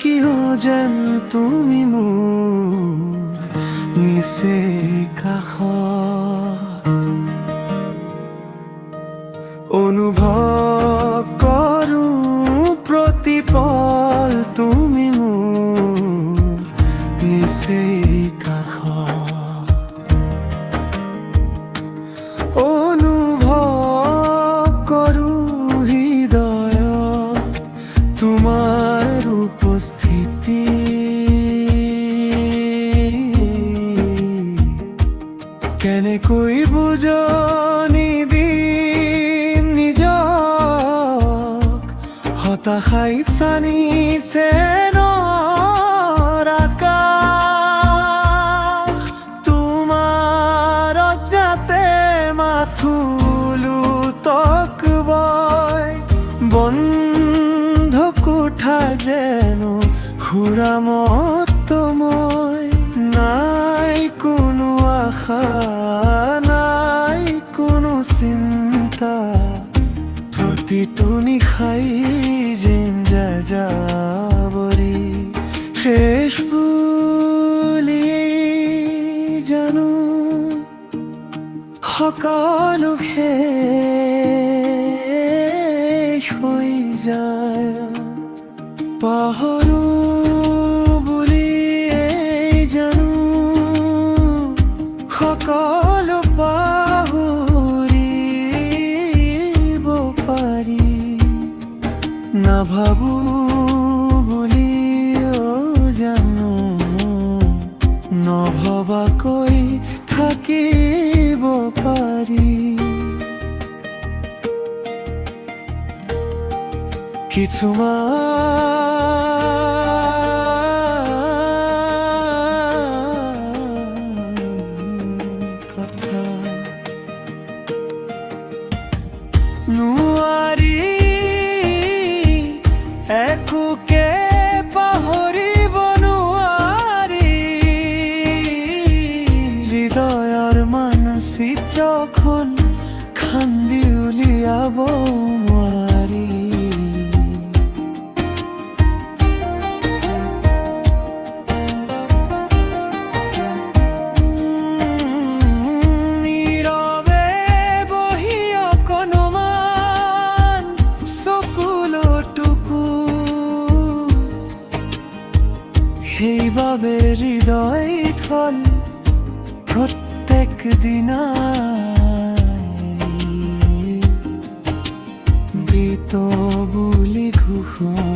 কিয় যেন তুমি মোৰ নিচে কাষত অনুভৱ কৰোঁ প্ৰতিপল তুমি মোৰ নিচে কাষত অনুভৱ কৰোঁ হৃদয়ত তোমাৰ উপস্থিতি কেনেকৈ বুজনি দিম নিজক হতাশাই চানিছে আকাশ তোমাৰ অজ্ঞাতে মাথোলো তক বয় বন্ধ কোঠা যেন সুৰামত মই নাই কোনো আশা নাই কোনো চিন্তা প্ৰতিটো নিশাই যেন যাযাবৰী শেষ বুলি জানো সকলো শেষ হৈ যায় পাহৰো বুলি জানো সকলো পাহৰিব পাৰি নাভাবো বুলিও জানো নভবাকৈ থাকিব পাৰি কিছুমান কথা নোৱাৰি একোকে পাহৰিব নোৱাৰি হৃদয়ৰ মানচিত্ৰখন খান্দি উলিয়াব নোৱাৰি নীৰৱে বহি অকণমান চকুলো টুকু সেইবাবে হৃদয়খন প্ৰত্যেক দিনাই মৃত বুলি ঘোষণা